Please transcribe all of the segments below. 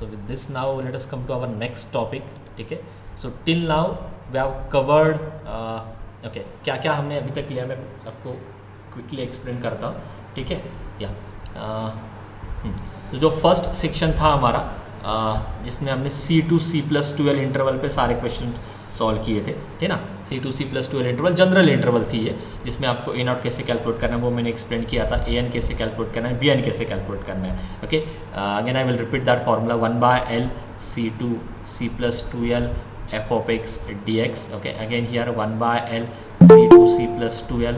So with this now let us come to our next topic. ठीक है, so till now we have covered okay, क्या क्या हमने अभी तक लिया मैं आपको क्विकली एक्सप्लेन करता हूँ. ठीक है, या तो जो फर्स्ट सेक्शन था हमारा जिसमें हमने C2C+12 इंटरवल पे सारे क्वेश्चन सॉल्व किए थे. ठीक है ना, C2C+12 इंटरवल जनरल इंटरवल थी ये, जिसमें आपको A0 कैसे कैलकुलेट करना है वो मैंने एक्सप्लेन किया था. AN कैसे कैलकुलेट करना है, BN कैसे कैलकुलेट करना है. Okay, again I will repeat that formula 1/L C2C+12 f of x dx. Okay, again here 1/L C2C+12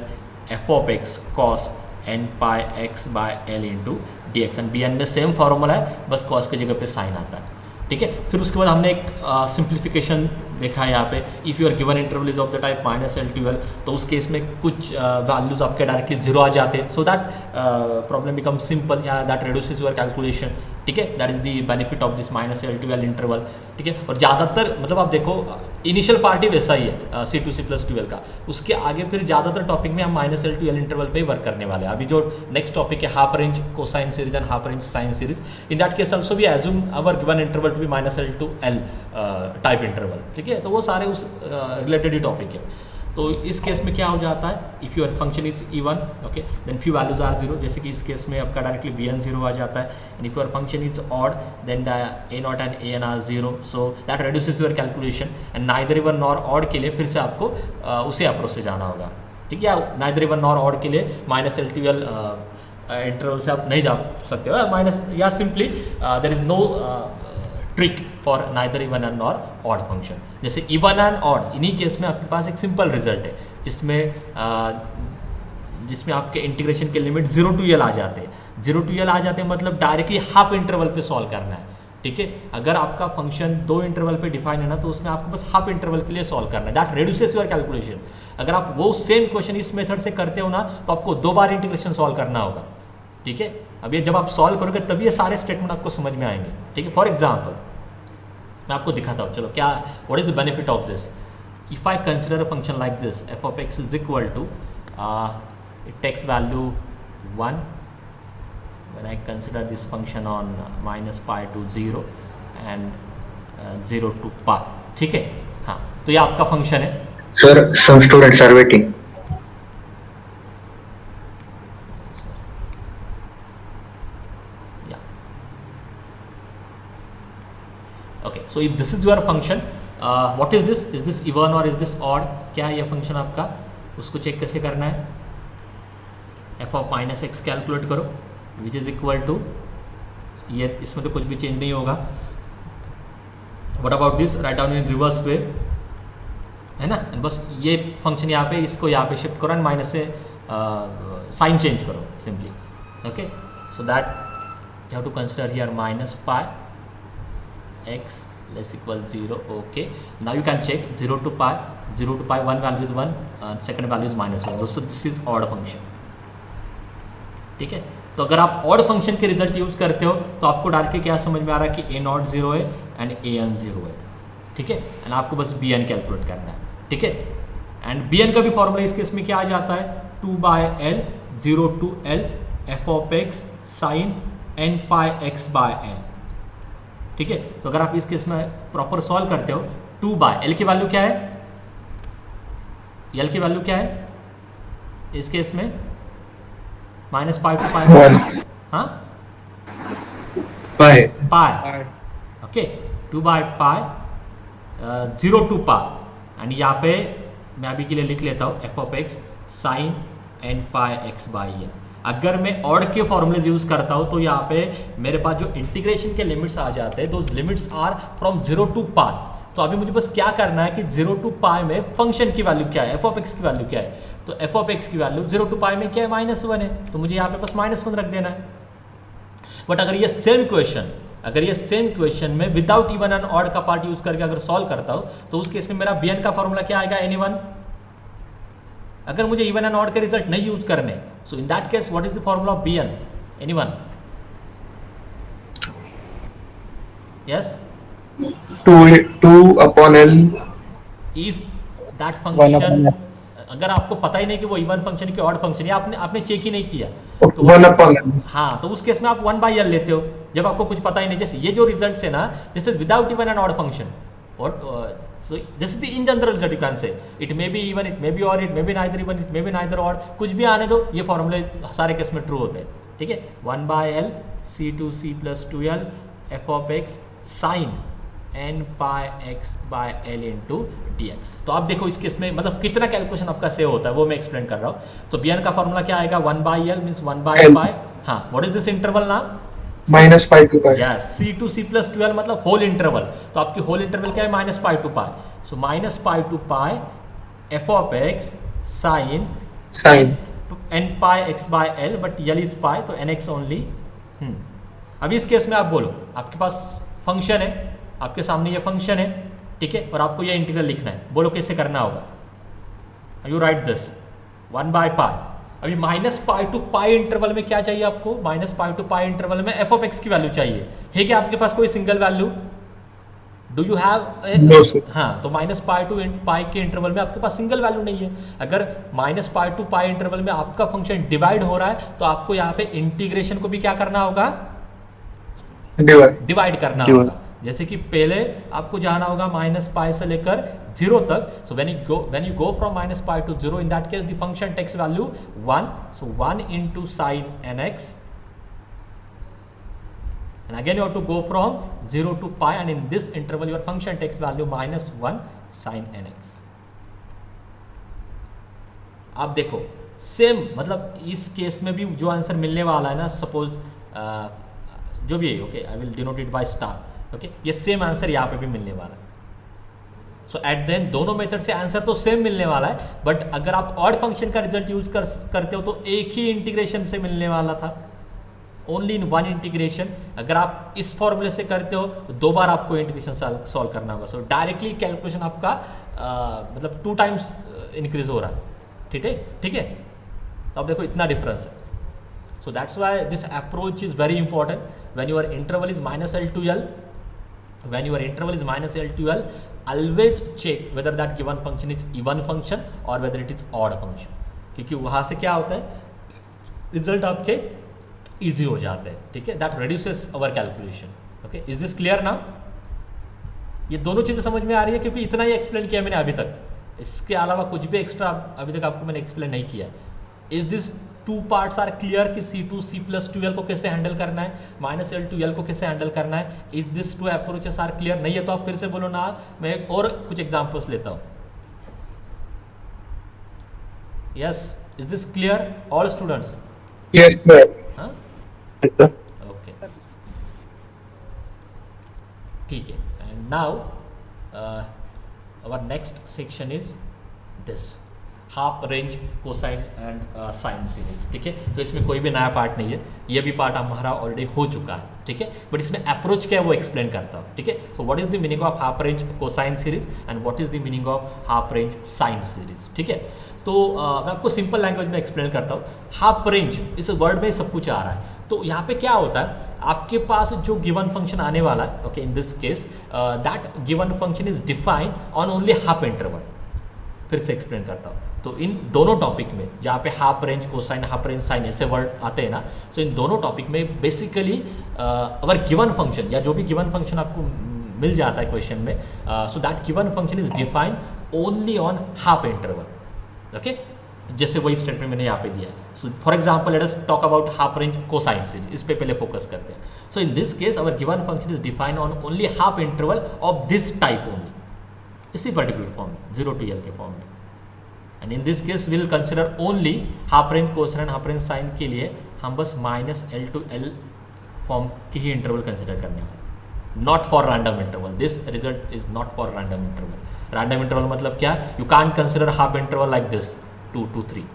f of x cos n pi x by L into dx. And bn में same formula है, बस cos की जगह पे sign आता है. ठीक है, फिर उसके बाद हमने एक सिंप्लीफिकेशन देखा है यहाँ पे. If your given interval is of the type -L12, तो उस केस में कुछ वैल्यूज आपके डायरेक्टली जीरो आ जाते हैं. So that problem become simple या दैट रिड्यूसेस योर कैलकुलेशन. ठीक है, that is the benefit of this -L12 interval. ठीक है, और ज़्यादातर मतलब आप देखो इनिशियल पार्ट ही वैसा ही है C2C+12 का. उसके आगे फिर ज़्यादातर टॉपिक में हम -L12 इंटरवल पे ही वर्क करने वाले हैं. अभी जो नेक्स्ट टॉपिक है half range cosine series and half range sine series, in that case also we assume our given interval to be -L2L type interval. ठीक है, तो वो सारे उस रिलेटेड ही टॉपिक है. तो इस केस में क्या हो जाता है, if your function is even, okay, then few values are zero. जैसे कि इस केस में आपका डायरेक्टली bn जीरो आ जाता है. And if your function is odd then a0 and an are zero. So that reduces your calculation. And neither even nor odd के लिए फिर से आपको उसी अप्रोच से जाना होगा. ठीक है, नाइदर इवन नॉर ऑड के लिए -L12 इंटरवल से आप नहीं जा सकते हो, माइनस या simply there is no trick for neither even and nor odd function. जैसे इवन एंड ऑड, इन्हीं केस में आपके पास एक सिंपल रिजल्ट है जिसमें आपके इंटीग्रेशन के लिमिट 0 to L आ जाते हैं. 0 to L आ जाते हैं मतलब डायरेक्टली हाफ इंटरवल पे सॉल्व करना है. ठीक है, अगर आपका फंक्शन दो इंटरवल पे डिफाइन है ना, तो उसमें आपको बस हाफ इंटरवल के लिए सॉल्व करना है. That reduces your calculation. अगर आप वो सेम क्वेश्चन इस मेथड से करते हो ना, तो आपको 2 बार इंटीग्रेशन सॉल्व करना होगा. ठीक है, अब ये जब आप सॉल्व करोगे तभी ये सारे स्टेटमेंट आपको समझ में आएंगे. ठीक है, फॉर एग्जाम्पल मैं आपको दिखाता हूँ. चलो, क्या what is the benefit of this. If I consider a function like this f of x is equal to it takes value 1 when I consider this function on -pi to 0 and 0 to pi. ठीक है, हाँ, तो ये आपका function है. Sir, some students are waiting. Okay, so if this is your function, what is this? Is this even or is this odd? क्या है ये फंक्शन आपका, उसको चेक कैसे करना है. f of -x कैलकुलेट करो विच इज इक्वल टू ये, इसमें तो कुछ भी चेंज नहीं होगा. What about this, write down in reverse way, है ना. बस ये फंक्शन यहाँ पे, इसको यहाँ पे शिफ्ट करो एंड माइनस से साइन चेंज करो simply. Okay, so that you have to consider here -pi x less equal 0. Okay, now you can check 0 to pi, one value is 1 and second value is -1. So this is odd function. ठीक है, तो अगर आप odd function के result use करते हो तो आपको डायरेक्टली क्या समझ में आ रहा है कि a0 0 है एंड an 0 है. ठीक है, एंड आपको बस bn कैलकुलेट करना है. ठीक है, एंड bn का भी फॉर्मूला इस केस में क्या आ जाता है, 2/L 0 to L f of x sin n pi x by L. ठीक है, तो अगर आप इस केस में प्रॉपर सॉल्व करते हो, 2/L की वैल्यू क्या है, L की वैल्यू क्या है इस केस में, -pi to pi, हाँ, pi. Okay, 2/pi 0 to pi. And यहाँ पे मैं अभी के लिए लिख लेता हूँ f of x sin n pi x by L. अगर मैं ऑड के फॉर्मूलेज यूज करता हूँ तो यहाँ पे मेरे पास जो इंटीग्रेशन के लिमिट्स आ जाते हैं, those limits are from 0 to pi. तो अभी मुझे बस क्या करना है कि 0 to pi में फंक्शन की वैल्यू क्या है, f of x की वैल्यू क्या है. तो f of x की वैल्यू 0 to pi में क्या है, -1 है, तो मुझे यहाँ पे बस -1 रख देना है. बट अगर ये सेम क्वेश्चन में विदाउट इवन एंड ऑड का पार्ट यूज करके अगर सॉल्व करता हूँ, तो उस केस में मेरा bn का फॉर्मूला क्या आएगा, एनीवन. अगर मुझे इवन एंड ऑड के रिजल्ट नहीं यूज करने, so in that case what is the formula of bn, anyone. Yes, 2 upon L. If that function अगर आपको पता ही नहीं कि वो इवन फंक्शन की ऑड फंक्शन है, आपने चेक ही नहीं किया, तो वन अपॉन हाँ, तो उस केस में आप 1/l लेते हो जब आपको कुछ पता ही नहीं। जैसे ये जो रिजल्ट है ना, this is without even an odd function, और so this is the in general result you can say, it may be even, it may be odd, it may be neither even, it may be neither odd, कुछ भी आने दो, ये फॉर्मूले सारे case में true होते हैं, ठीक है। 1/l c2c + 2l f of x sin n pi x by l into dx। तो आप देखो इस केस में मतलब कितना कैलकुलेशन आपका सेव होता है वो मैं एक्सप्लेन कर रहा हूँ। तो bn का फॉर्मूला क्या आएगा, 1/l मीन्स 1/pi। हाँ, व्हाट इज दिस इंटरवल नाम, -π to π। यस, c2c + 2l मतलब होल इंटरवल, तो आपकी होल इंटरवल क्या है, -π to π। So -π to π f of x sin n pi x by l, but l is pi, तो nx only. अभी इस केस में आप बोलो, आपके पास फंक्शन है, आपके सामने ये फंक्शन है, ठीक है, और आपको ये इंटीग्रल लिखना है, बोलो कैसे करना होगा। You write this 1/π। अभी -π to π इंटरवल में क्या चाहिए आपको, -π to π इंटरवल में f of x की वैल्यू चाहिए, है क्या आपके पास कोई single value, do you have? No, sir. हाँ, तो -π to π के इंटरवल में आपके पास सिंगल वैल्यू नहीं है। अगर -π to π इंटरवल में आपका फंक्शन डिवाइड हो रहा है, तो आपको यहाँ पे इंटीग्रेशन को भी क्या करना होगा, डिवाइड करना होगा। जैसे कि पहले आपको जाना होगा -π से लेकर 0 तक, so when you go from -π to 0, in that case the function takes value 1, so 1 into sin nx, and again you have to go from 0 to π, and in this interval your function takes value -1 sin nx। आप देखो same, मतलब इस case में भी जो answer मिलने वाला है ना, सपोज जो भी है, okay, I will denote it by star, okay, ये सेम आंसर यहाँ पे भी मिलने वाला है। सो एट द एंड दोनों मेथड से आंसर तो सेम मिलने वाला है, बट अगर आप ऑड फंक्शन का रिजल्ट यूज करते हो तो एक ही इंटीग्रेशन से मिलने वाला था, ओनली इन वन इंटीग्रेशन। अगर आप इस फॉर्मूले से करते हो तो 2 बार आपको इंटीग्रेशन सॉल्व करना होगा। सो डायरेक्टली कैलकुलेशन आपका मतलब 2 टाइम्स इंक्रीज हो रहा है, ठीक है। तो आप देखो इतना डिफरेंस है। So that's why this approach is very important when your interval is -l to l, when your interval is -l to l, always check whether that given function is even function or whether it is odd function, क्योंकि वहाँ से क्या होता है, result आपके easy हो जाते हैं, ठीक है। That reduces our calculation, okay. Is this clear now? ये दोनों चीज़ें समझ में आ रही है, क्योंकि इतना ही एक्सप्लेन किया मैंने अभी तक, इसके अलावा कुछ भी एक्स्ट्रा अभी तक आपको मैंने एक्सप्लेन नहीं किया। Is this 2 parts are clear कि c2c + 2l को कैसे हैंडल करना है, -l to l को कैसे हैंडल करना है? Is this 2 approaches are clear? नहीं है तो आप फिर से बोलो ना, मैं और कुछ एग्जांपल्स लेता हूँ। Yes, is this clear all students? Yes, sir. हाँ, Yes, sir. ओके, ठीक है। And now our next section is this half range cosine and sine series, ठीक है। तो इसमें कोई भी नया पार्ट नहीं है, ये भी पार्ट हमारा ऑलरेडी हो चुका है, ठीक है। बट इसमें अप्रोच क्या है वो एक्सप्लेन करता हूँ, ठीक है। So what is the meaning of half range cosine series and what is the meaning of half range sine series, ठीक है। तो मैं आपको सिंपल लैंग्वेज में एक्सप्लेन करता हूँ। हाफ रेंज इस वर्ड में सब कुछ आ रहा है, तो यहाँ पे क्या होता है, आपके पास जो गिवन फंक्शन आने वाला है, okay, in this case that given function is defined on only half interval. फिर से एक्सप्लेन करता हूँ। तो इन दोनों टॉपिक में जहाँ पे half range cosine, half range sign ऐसे वर्ड आते हैं ना, तो इन दोनों टॉपिक में बेसिकली अवर गिवन फंक्शन या जो भी गिवन फंक्शन आपको मिल जाता है क्वेश्चन में, so that given function is defined only on half interval, okay. जैसे वही स्टेटमेंट मैंने यहाँ पे दिया है। So for example let us talk about half range cosine series, इस पे पहले फोकस करते हैं। So in this case our given function is defined on only half interval of this type only, इसी पर्टिकुलर फॉर्म में, 0 to l के form में। And in this case will consider only half range cosine, half range sign के लिए हम बस -l to l form की ही interval consider करने वाले, not for random interval. This result is not for random interval. Random interval मतलब क्या, you can't consider half interval like this 2 to 3,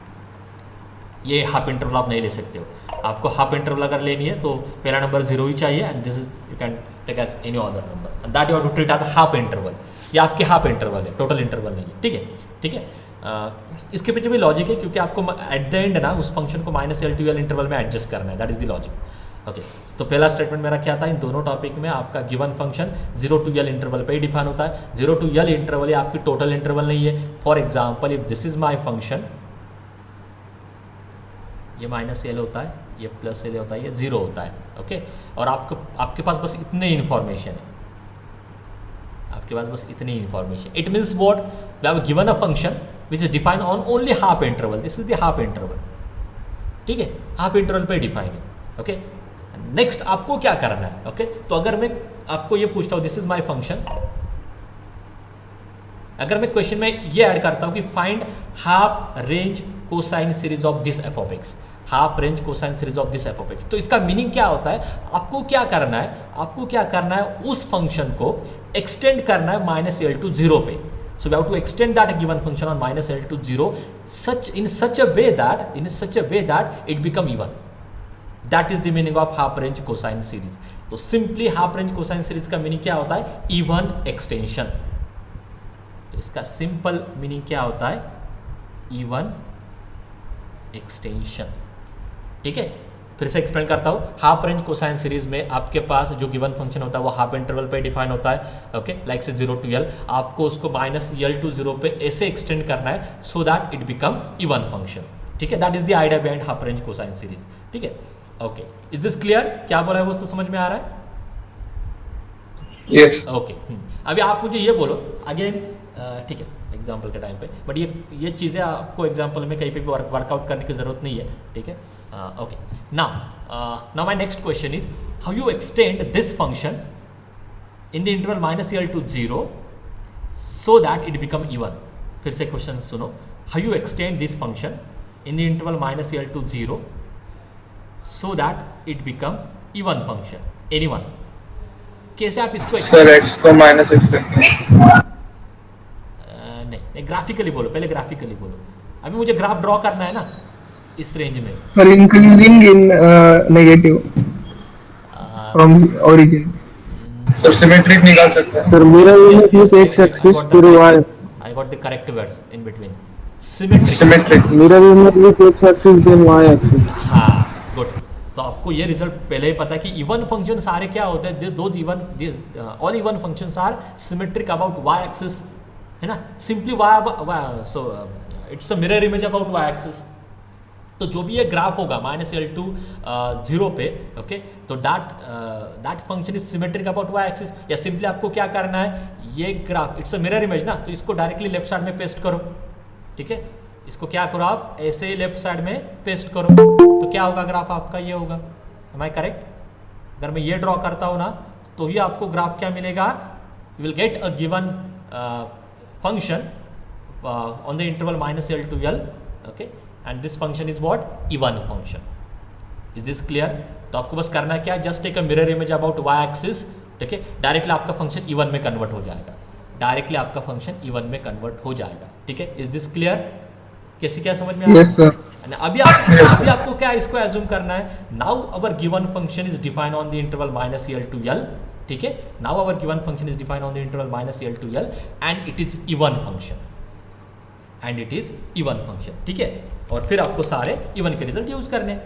ये हाफ इंटरवल आप नहीं ले सकते हो। आपको हाफ इंटरवल अगर लेनी है तो पहला नंबर 0 ही चाहिए, and this is you can take as any other number, and that you have to treat as half interval. ये आपके हाफ इंटरवल है, टोटल इंटरवल नहीं है, ठीक है, ठीक है। इसके पीछे भी लॉजिक है, क्योंकि आपको एट द एंड ना उस फंक्शन को -l to l इंटरवल में एडजस्ट करना है, that is the logic. Okay तो पहला स्टेटमेंट मेरा क्या था, इन दोनों टॉपिक में आपका given function 0 to L interval पे ही डिफाइन होता है। 0 to L इंटरवल ये आपकी टोटल इंटरवल नहीं है। For example if this is my function, ये -L होता है, ये +L होता है, ये 0 होता है। ओके और आपके पास बस इतने इन्फॉर्मेशन है, आपके पास बस इतनी information. It means what, we have given a function which is defined on only half interval, this is the half interval, ठीक है, हाफ इंटरवल पे डिफाइन है। ओके नेक्स्ट आपको क्या करना है, ओके तो अगर मैं आपको ये पूछता हूँ दिस इज माय फंक्शन, अगर मैं क्वेश्चन में ये ऐड करता हूँ कि find half range cosine series of this F of x, half range cosine series of this F of X, तो इसका मीनिंग क्या होता है, आपको क्या करना है, आपको क्या करना है, उस फंक्शन को एक्सटेंड करना है -L to 0 पे। So we have to extend that given function on -L to 0 in such a way that it become even. That is the meaning of half range cosine series. तो simply half range cosine series का meaning क्या होता है, even extension. तो इसका simple meaning क्या होता है, इवन एक्सटेंशन। ठीक है फिर से एक्सप्लेन करता हूँ। हाफ रेंज कोसाइन सीरीज में आपके पास जो गिवन फंक्शन होता है वो हाफ इंटरवल पे डिफाइन होता है। ओके लाइक से 0 to L, आपको उसको -L to 0 पे ऐसे एक्सटेंड करना है so that it become even function. ठीक है that is the idea behind half range cosine series. ठीक है ओके इज दिस क्लियर, क्या बोला है वो तो समझ में आ रहा है? यस ओके अभी आप मुझे ये बोलो अगेन, ठीक है एग्जाम्पल के टाइम पे, बट ये चीज़ें आपको एग्जाम्पल में कहीं पे भी वर्कआउट करने की ज़रूरत नहीं है। ठीक है okay now my next question is how you extend this function in the interval -L to 0 so that it become even. फिर से क्वेश्चन सुनो, how you extend this function in the interval -L to 0 so that it become even function, anyone? कैसे आप इसको sir x को -x नहीं graphically बोलो, पहले ग्राफिकली बोलो। अभी मुझे ग्राफ ड्रॉ करना है ना इस रेंज में। Sir, increasing in negative from origin. Sir symmetric निकाल सकते हैं। Sir, mirror image with x-axis to y. I got the correct words in between. Symmetric. Symmetric Mirror image with x-axis then y-axis. हाँ good. तो आपको ये result पहले ही पता है कि इवन फंक्शन सारे क्या होते हैं, those even all even functions are symmetric about Y axis, है ना, simply Y, so it's a mirror image about Y axis. तो जो भी ये ग्राफ होगा -L to 0 पे, ओके तो that function is symmetric about Y axis. या सिंपली आपको क्या करना है, ये graph it's a mirror image ना, तो इसको डायरेक्टली लेफ्ट साइड में पेस्ट करो। ठीक है इसको क्या करो आप, ऐसे ही लेफ्ट साइड में पेस्ट करो, तो क्या होगा ग्राफ आपका ये होगा। Am I correct? अगर मैं ये ड्रॉ करता हूँ ना तो ही आपको ग्राफ क्या मिलेगा, you will get a given function on the interval -L to L, okay and this function is what, even function. Is this clear? तो आपको बस करना है क्या, just take a mirror image about Y axis. ठीक है directly आपका function even में कन्वर्ट हो जाएगा, डायरेक्टली आपका फंक्शन इवन में कन्वर्ट हो जाएगा। ठीक है इज दिस क्लियर? कैसे क्या समझ में आ रहा है? Yes, sir. अभी आपको क्या इसको एज्यूम करना है, now our given function is defined on the interval -L to L। ठीक है now our given function is defined on the interval -L to L and it is even function, and it is even function. ठीक है और फिर आपको सारे even के result use करने हैं,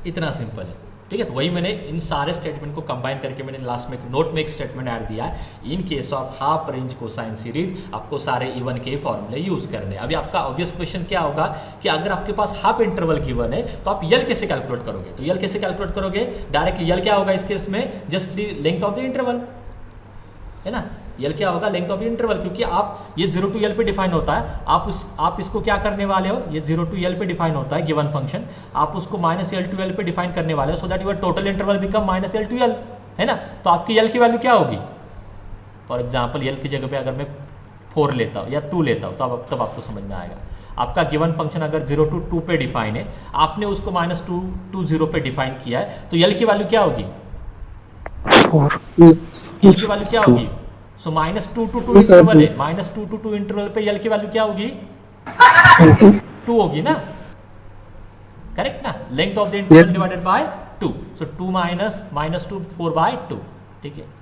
इतना सिंपल है। ठीक है तो वही मैंने इन सारे स्टेटमेंट को कंबाइन करके मैंने लास्ट में नोट में एक स्टेटमेंट ऐड दिया है, in case of half range cosine series आपको सारे इवन के फॉर्मूले यूज करने। अभी आपका ऑब्वियस क्वेश्चन क्या होगा कि अगर आपके पास हाफ इंटरवल गिवन है तो आप यल कैसे कैलकुलेट करोगे, तो यल कैसे कैलकुलेट करोगे, डायरेक्टली यल क्या होगा इस केस में, just the length of the interval, है ना, यल क्या होगा, लेंथ ऑफ इंटरवल, क्योंकि आप ये 0 to L पे डिफाइन होता है, आप इसको क्या करने वाले हो, ये 0 to L पे डिफाइन होता है गिवन फंक्शन, आप उसको -L to L पे डिफाइन करने वाले हो so that your total interval become -L to L, है ना। तो आपकी L की वैल्यू क्या होगी, फॉर एग्जाम्पल L की जगह पे अगर मैं 4 लेता हूँ या 2 लेता हूँ तब आपको समझ में आएगा। आपका गिवन फंक्शन अगर 0 to 2 पे डिफाइन है, आपने उसको -2 to 0 पे डिफाइन किया है, तो L की वैल्यू क्या होगी, L की वैल्यू क्या होगी, सो -2 to 2 इंटरवल है, -2 to 2 इंटरवल पे L की वैल्यू क्या होगी, 2 होगी ना, करेक्ट ना, length of the interval divided by 2, सो 2 -2 4/2। ठीक है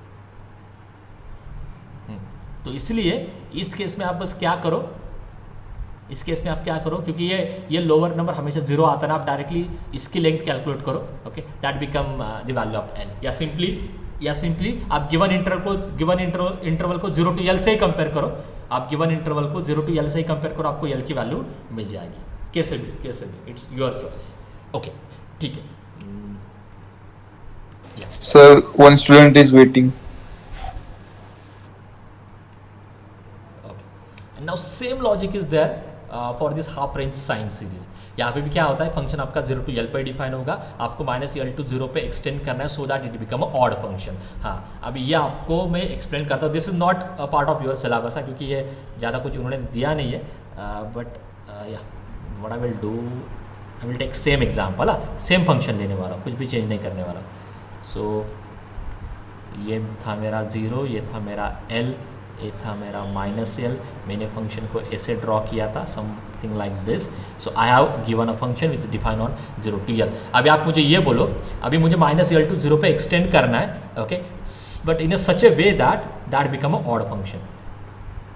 तो इसलिए इस केस में आप बस क्या करो, इस केस में आप क्या करो, क्योंकि ये लोअर नंबर हमेशा जीरो आता है ना, आप डायरेक्टली इसकी लेंथ कैलकुलेट करो, okay, that become the value of L, या सिंपली आप गिवन इंटरवल को 0 to L से ही कंपेयर करो, आप गिवन इंटरवल को 0 to L से ही कंपेयर करो, आपको L की वैल्यू मिल जाएगी, कैसे भी इट्स योर चॉइस, ओके, ठीक है। Sir, one student is waiting. Okay. Now same logic is there for this half range sine series. यहाँ पे भी क्या होता है, फंक्शन आपका 0 to L पे डिफाइन होगा, आपको -L to 0 पे एक्सटेंड करना है so that it become a odd function. हाँ, अब ये आपको मैं एक्सप्लेन करता हूँ, this is not a part of your syllabus है, क्योंकि ये ज़्यादा कुछ उन्होंने दिया नहीं है, बट या what I will do, I will take same example, same function लेने वाला हूँ, कुछ भी चेंज नहीं करने वाला। सो ये था मेरा 0, ये था मेरा L, ये था मेरा -L, मैंने फंक्शन को ऐसे ड्रॉ किया था, something like this. So I have given a function which is define on 0 to L। अभी आप मुझे ये बोलो, अभी मुझे -L to 0 पे एक्सटेंड करना है, okay, but in a such a way that become a odd function.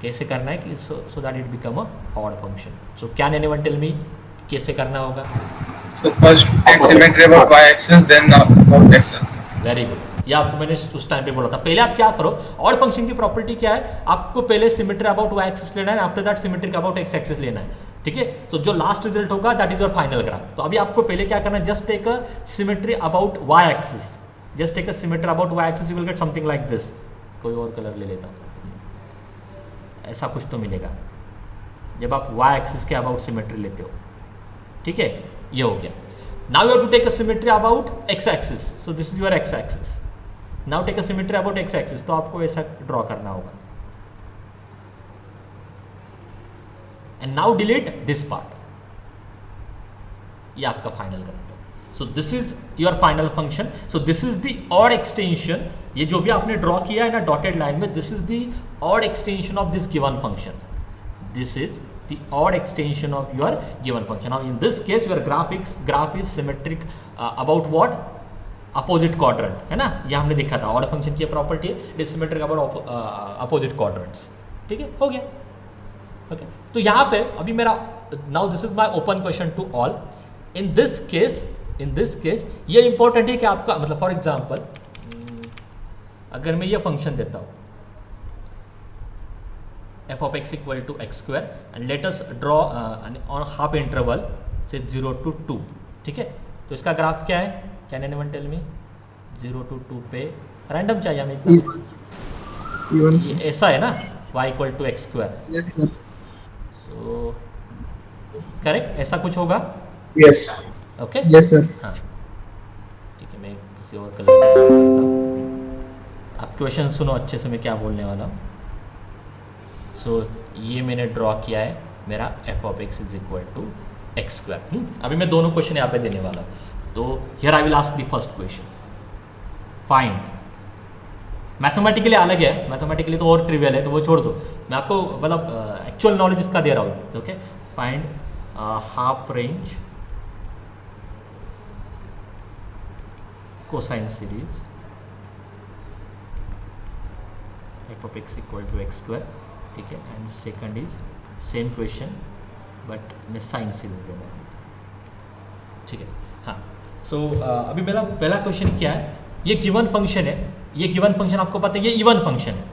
कैसे करना है कि so that it become a odd function. So can anyone tell me कैसे करना होगा? So first take symmetry about y-axis, then about x-axis. Very good, ये आपको मैंने उस टाइम पे बोला था। पहले आप क्या करो, ऑड फंक्शन की प्रॉपर्टी क्या है, आपको पहले सिमेट्री अबाउट वाई एक्सिस लेना है, after that symmetric about X axis लेना है, ठीक है। तो जो लास्ट रिजल्ट होगा that is your final graph. तो अभी आपको पहले क्या करना है, just take a symmetry about Y axis, just take a symmetry about Y axis, you will get something like this. कोई और कलर ले लेता हूँ, ऐसा कुछ तो मिलेगा जब आप वाई एक्सिस के अबाउट सिमेट्री लेते हो, ठीक है, ये हो गया। Now you have to take a symmetry about x-axis. So this is your x-axis. Now take a symmetry about x-axis. तो आपको ऐसा ड्रॉ करना होगा। And now delete this part. ये आपका फाइनल ग्राफ है। So this is your final function. So this is the odd extension. ये जो भी आपने ड्रॉ किया है ना डॉटेड लाइन में, this is the odd extension of this given function. This is the odd extension of your given function. Now in this case your graph is symmetric about what? Opposite quadrant, है ना, ये हमने देखा था, odd function की property है, it is symmetric about opposite quadrants, ठीक है, हो गया, ओके। तो यहाँ पे अभी मेरा now this is my open question to all. in this case ये इंपॉर्टेंट है कि आपका मतलब फॉर एग्जाम्पल अगर मैं ये फंक्शन देता हूँ f of x equal to x square and let us draw on half interval say 0 to 2, ठीक है। तो इसका ग्राफ क्या है, can anyone tell me? 0 to 2 पे रैंडम चाहिए हमें इतना, ये ऐसा है ना, y equal to x square, so correct, ऐसा कुछ होगा, Yes. Okay, Yes sir. हाँ ठीक है, मैं किसी और कलर से ड्रॉ करता हूँ। आप क्वेश्चन सुनो अच्छे से, मैं क्या बोलने वाला हूँ। सो ये मैंने ड्रॉ किया है मेरा f of x is equal to x square. अभी मैं दोनों क्वेश्चन यहाँ पे देने वाला हूँ। तो here I will ask the first question, find, mathematically अलग है, मैथमेटिकली तो और ट्रिवियल है, तो वो छोड़ दो, मैं आपको मतलब एक्चुअल नॉलेज इसका दे रहा हूँ, okay. Find half range cosine series f of x equal to x square, ठीक है, and second is same question but मैं साइन सीरीज देना है, ठीक है। हाँ, सो अभी मेरा पहला क्वेश्चन क्या है, ये गिवन फंक्शन है, ये गिवन फंक्शन आपको पता है ये इवन फंक्शन है,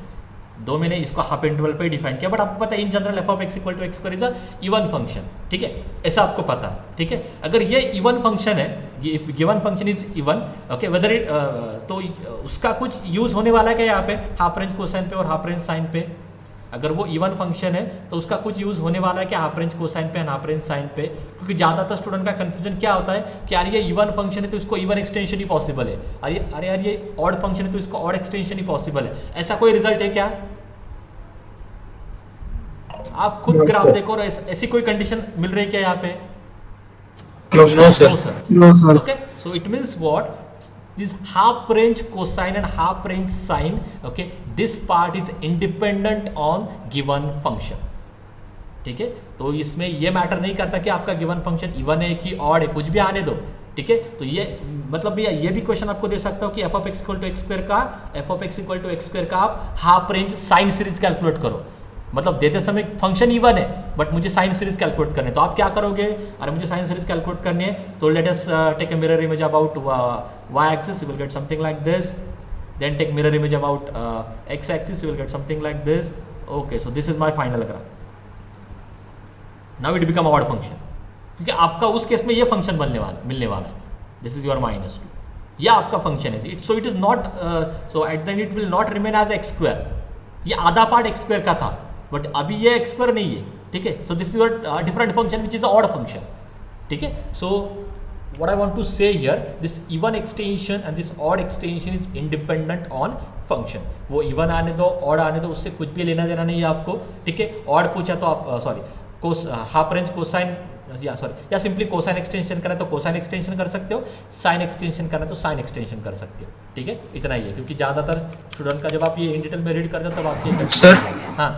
दो मैंने इसको हाफ इंटरवल पे डिफाइन किया, बट आपको पता है in general f of x equal to x square is a even function, ठीक है, ऐसा आपको पता है, ठीक है। अगर ये इवन फंक्शन है, ये given function is even, okay, whether it तो उसका कुछ यूज होने वाला है क्या यहाँ पे, हाफ रेंज कोसाइन पे और हाफ रेंज साइन पे? अगर वो इवन फंक्शन है तो उसका कुछ यूज़ होने वाला है क्या हाफ रेंज कोसाइन पे एंड हाफ रेंज साइन पे? क्योंकि ज़्यादातर स्टूडेंट का कंफ्यूजन क्या होता है कि यार ये इवन फंक्शन है तो इसको इवन एक्सटेंशन ही पॉसिबल है, अरे यार ये ऑड फंक्शन है तो इसको ऑड एक्सटेंशन ही पॉसिबल है। ऐसा कोई रिजल्ट है क्या? आप खुद ग्राफ देखो और ऐसी कोई कंडीशन मिल रही है क्या यहाँ पे? No, sir. No sir. Okay, so it means what? This half range cosine and half range sine, okay, this part is independent on given function, ठीक है। तो इसमें ये मैटर नहीं करता कि आपका गिवन फंक्शन इवन है कि ऑड है, कुछ भी आने दो, ठीक है। तो ये मतलब भैया ये भी क्वेश्चन आपको दे सकता हूँ कि f of x equal to x square का आप half range sine series calculate करो, मतलब देते समय फंक्शन इवन है बट मुझे साइन सीरीज कैलकुलेट करने, तो आप क्या करोगे, अरे मुझे साइन सीरीज कैलकुलेट करनी है तो let us take a mirror image about y axis, you will get something like this, then take mirror image about x axis, you will get something like this. Okay, so this is my final graph. Now it become odd function, क्योंकि आपका उस case में ये function मिलने वाला है, this is your -2, ये आपका फंक्शन है, so it is not, so at the end it will not remain as X square, ये आधा पार्ट एक्स स्क्वायर का था बट अभी ये एक्स स्क्वायर नहीं है, ठीक है, सो this is your different function which is odd function, ठीक है. सो what I want to say here, this even extension and this odd extension is independent on function. वो even आने दो, odd आने दो, उससे कुछ भी लेना देना नहीं है आपको, ठीक है. odd पूछा तो आप सॉरी हाफ रेंज कोसाइन या सिंपली कोसाइन एक्सटेंशन करना तो कोसाइन एक्सटेंशन कर सकते हो, साइन एक्सटेंशन करना तो साइन एक्सटेंशन कर सकते हो, ठीक है. इतना ही है, क्योंकि ज़्यादातर स्टूडेंट का जब आप ये इन डिटेल में रीड करते हो तब आप ये सर, हाँ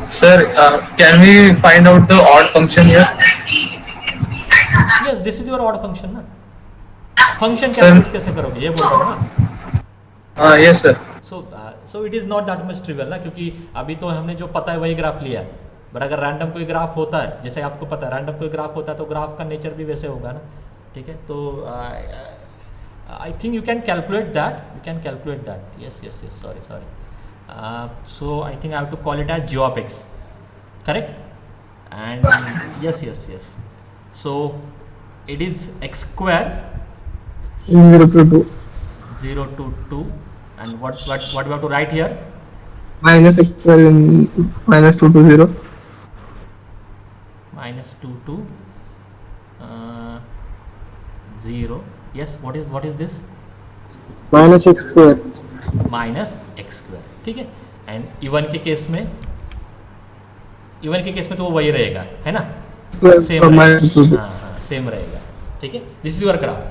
sir, can we find out the odd function here? Yes, this is your odd function ना. फंक्शन कैलकुलेट कैसे करोगे ये बोल रहा हूँ ना. Yes sir. So it is not that much trivial ना, क्योंकि अभी तो हमने जो पता है वही ग्राफ लिया है, बट अगर रैंडम कोई ग्राफ होता है, जैसे आपको पता है रैंडम कोई ग्राफ होता है तो ग्राफ का नेचर भी वैसे होगा ना, ठीक है. तो I think you can calculate that, yes sorry. So I think I have to call it as g of x, correct? And yes. So it is x square 0 to 2 0 to 2, and what we have to write here? minus x square in -2 to 0. -2 to 0. Yes, what is this? minus x square. Minus x square, ठीक है. And even के case में तो वो वही रहेगा, है ना, सेम From रहेगा, -2 to 0. हाँ सेम रहेगा, ठीक है. दिस इज योर ग्राफ,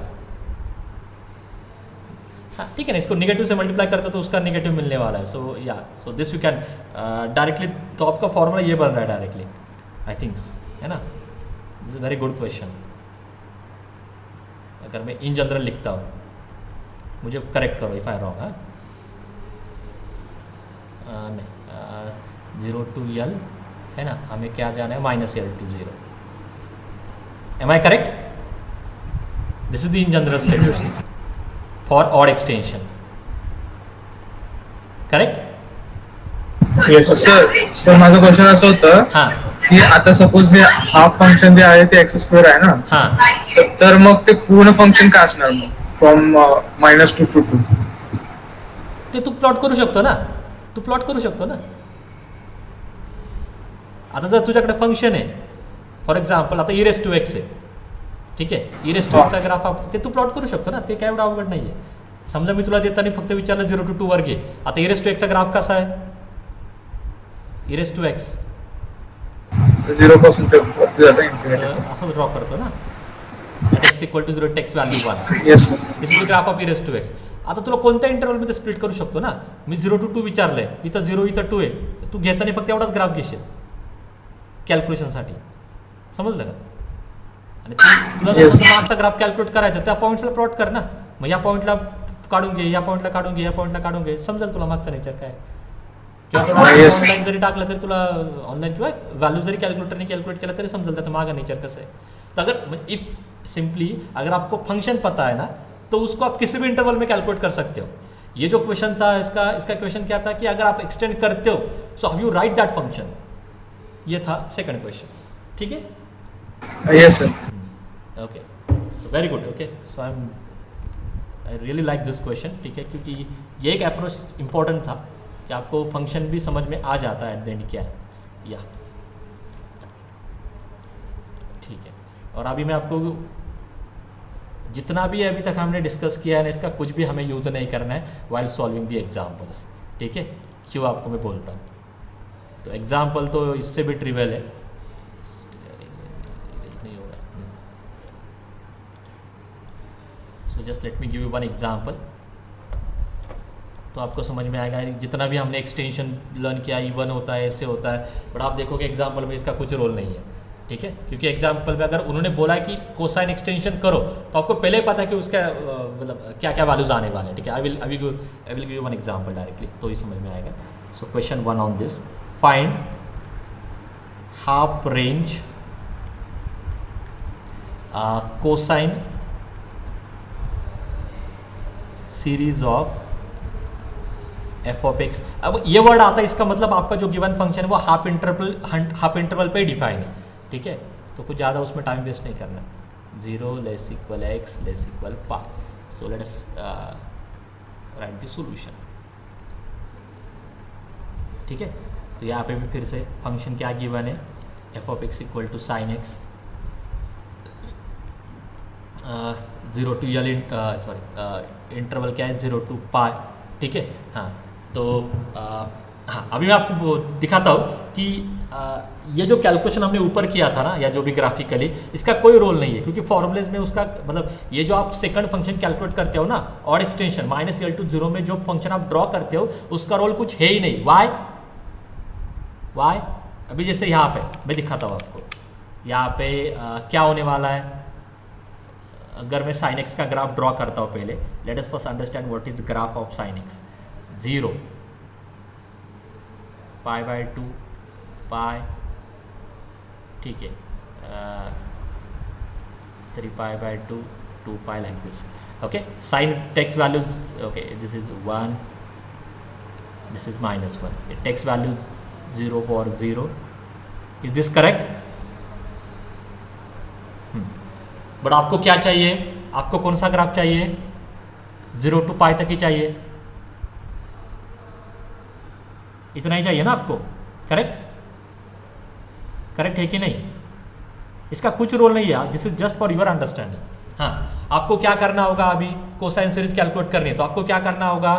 हाँ ठीक है ना. इसको नेगेटिव से मल्टीप्लाई करते तो उसका नेगेटिव मिलने वाला है. So this you can directly, तो आपका फॉर्मूला ये बन रहा है डायरेक्टली, आई थिंक, है ना. This is very good question. अगर मैं इन जनरल लिखता हूँ, मुझे करेक्ट करो इफ आई रॉन्ग. हाँ नहीं, 0 to L है ना, हमें क्या जाना है, -L to 0. Am I correct? This is the in general statement for odd extension, correct? Yes sir, माझं क्वेश्चन असं होतं हां की आता सपोज हे हाफ फंक्शन जे आहे ते एक्स स्क्वेअर आहे ना, हां तर मग ते पूर्ण फंक्शन काय असणार मग फ्रॉम -2 to 2? ते तू प्लॉट करू शकतो ना. आता जर तुझ्याकडे फंक्शन आहे, फॉर एक्झाम्पल आता इरेस टू एक्स आहे, ठीक आहे, इरेस टू एक्सचा ग्राफ ते तू प्लॉट करू शकतो ना, ते काय एवढं अवघड नाही आहे. समजा मी तुला देताना फक्त विचारलं 0 to 2 वर घे, आता इरेस टू एक्सचा ग्राफ कसा आहे, इरेस टू एक्स 0 पासून ते वरती जातं इन्फिनिटी. असंच ड्रॉ करतो ना, x = 0 takes value 1. Yes sir. This is the graph of e raise to X. आता तुला कोणत्या इंटरव्हलमध्ये स्प्लिट करू शकतो ना, मी 0 to 2 विचारलंय, इथं 0 इथं 2 आहे, तू घेताना फक्त एवढाच ग्राफ घेशील कॅल्क्युलेशनसाठी, समजलं का. आणि तुला जर मागचा ग्राफ कॅल्क्युलेट करायचा त्या पॉईंट्सला प्लॉट कर ना, मग या पॉईंटला काढून घे, या पॉईंटला काढून घे, समजेल तुला मागचा नेचर काय. किंवा तुला ऑनलाईन जरी टाकलं तरी तुला ऑनलाईन किंवा व्हॅल्यू जरी कॅल्क्युलेटरने कॅल्कुलेट केला तरी समजेल त्याचं मागा नेचर कसं आहे. तो अगर इफ सिंपली अगर आपको फंक्शन पता है ना तो उसको आप किसी भी इंटरवल में कैलकुलेट कर सकते हो. ये जो क्वेश्चन था इसका क्वेश्चन क्या था कि अगर आप एक्सटेंड करते हो so how you right that function, ये था सेकंड क्वेश्चन, ठीक है. Yes sir. Okay, so very good. Okay, so I really like this question, ठीक है, क्योंकि ये एक अप्रोच इंपॉर्टेंट था कि आपको फंक्शन भी समझ में आ जाता है एट द एंड क्या है. या ठीक है, और अभी मैं आपको जितना भी अभी तक हमने डिस्कस किया है ना, इसका कुछ भी हमें यूज़ नहीं करना है वाइल सॉल्विंग द एग्जाम्पल्स, ठीक है. क्यों आपको मैं बोलता हूँ, तो एग्जाम्पल तो इससे भी ट्रिवियल है, नहीं होगा. So just let me give you one example, तो आपको समझ में आएगा. जितना भी हमने एक्सटेंशन लर्न किया, इवन होता है, ऐसे होता है, बट आप देखोगे एग्जाम्पल में इसका कुछ रोल नहीं है, ठीक है, क्योंकि एग्जाम्पल में अगर उन्होंने बोला है कि कोसाइन एक्सटेंशन करो तो आपको पहले ही पता है कि उसका मतलब क्या क्या वैल्यूज आने वाले हैं, ठीक है. I will give you one example directly, तो ही समझ में आएगा. So question 1 on this, find half range cosine series of F of x. अब ये वर्ड आता है, इसका मतलब आपका जो गिवन फंक्शन है वो हाफ इंटरवल पे डिफाइन है, ठीक है। तो कुछ ज़्यादा उसमें टाइम वेस्ट नहीं करना। 0 less equal x less equal pi. So let us right the solution, ठीक है। तो यहाँ पे भी फिर से फंक्शन क्या गिवन है, F of x equal to sine X 0 to L sorry interval क्या है 0 टू पाई, ठीक है। हाँ तो हाँ अभी मैं आपको दिखाता हूँ कि ये जो कैलकुलेशन हमने ऊपर किया था ना, या जो भी ग्राफिकली, इसका कोई रोल नहीं है, क्योंकि फॉर्मूलेज में उसका मतलब ये जो आप सेकंड फंक्शन कैलकुलेट करते हो ना, ऑड एक्सटेंशन -l to 0 में जो फंक्शन आप ड्रॉ करते हो उसका रोल कुछ है ही नहीं। वाई अभी जैसे यहाँ पे मैं दिखाता हूँ आपको, यहाँ पे क्या होने वाला है। अगर मैं साइन एक्स का ग्राफ ड्रॉ करता हूँ पहले, let us first understand what is graph of sine X. 0 π/2 pi, ठीक है, 3π/2 2 pi like this, okay. Sine takes value, okay, this is 1, this is -1, it takes value 0 for 0, is this correct? But आपको क्या चाहिए, आपको कौन सा graph चाहिए, 0 to पाई तक ही चाहिए, इतना ही चाहिए ना आपको, करेक्ट? करेक्ट है कि नहीं? इसका कुछ रोल नहीं है, this is just for your understanding. हाँ आपको क्या करना होगा, अभी कोसाइन सीरीज कैलकुलेट करनी है, तो आपको क्या करना होगा,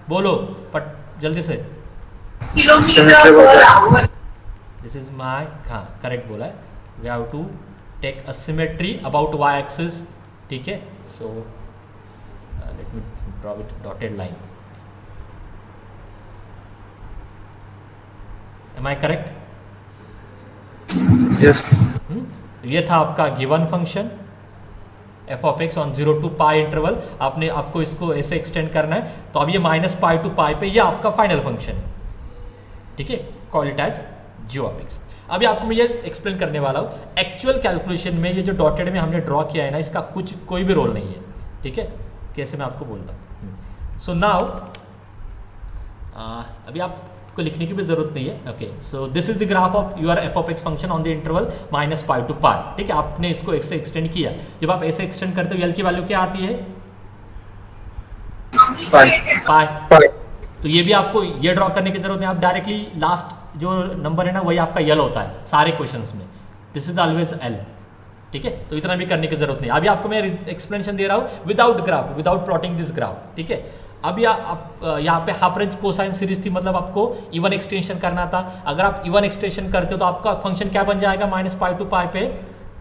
बोलो पट जल्दी से। दिस इज माई, हाँ करेक्ट बोला है, we have to take a symmetry about Y axis, ठीक है। So let me draw it dotted line, am I correct? Yes. ये था आपका given function F of X on 0 to pi interval. आपको इसको ऐसे एक्सटेंड करना है, तो अब ये -π to पाई पे ये आपका फाइनल फंक्शन है, ठीक है, call it as g of x. अभी आपको मैं ये एक्सप्लेन करने वाला हूँ, एक्चुअल कैलकुलेशन में ये जो डॉटेड में हमने ड्रॉ किया है ना, इसका कोई भी रोल नहीं है, ठीक है। कैसे मैं आपको बोलता हूँ। सो नाउ अभी आपको लिखने की भी जरूरत नहीं है, okay. So this is the graph of your F of X function on the interval -π to pi, ठीक है। आपने इसको ऐसे एक्सटेंड किया, जब आप ऐसे एक्सटेंड करते हो यल की वैल्यू क्या आती है, पाई। तो ये भी आपको ये ड्रॉ करने की जरूरत है, आप डायरेक्टली लास्ट जो नंबर है ना वही आपका यल होता है सारे क्वेश्चंस में, दिस इज ऑलवेज एल, ठीक है। तो इतना भी करने की जरूरत नहीं। अभी आपको मैं एक्सप्लेनेशन दे रहा हूँ without graph, without plotting this graph, ठीक है। अब यहाँ पे हाफ रेंज कोसाइन सीरीज थी, मतलब आपको इवन एक्सटेंशन करना था। अगर आप इवन एक्सटेंशन करते हो तो आपका फंक्शन क्या बन जाएगा, -π to पाई पे।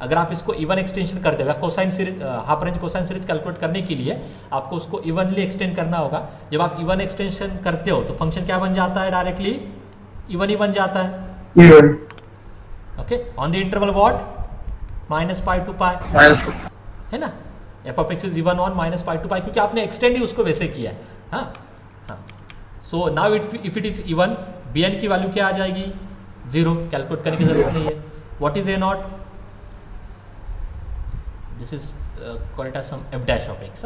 अगर आप इसको इवन एक्सटेंशन करते हो, cosine series half range cosine series calculate करने के लिए आपको उसको इवनली एक्सटेंड करना होगा। जब आप इवन एक्सटेंशन करते हो तो फंक्शन क्या बन जाता है, डायरेक्टली इवन ही बन जाता है, okay. On the interval what, -π to pi, है ना। F of X is even on -π to pi, क्योंकि आपने एक्सटेंड ही उसको वैसे किया है। हाँ हाँ, so now if it is even, b N की वैल्यू क्या आ जाएगी, 0, कैलकुलेट करने की जरूरत नहीं है। What is a naught, this is called as some f dash of x.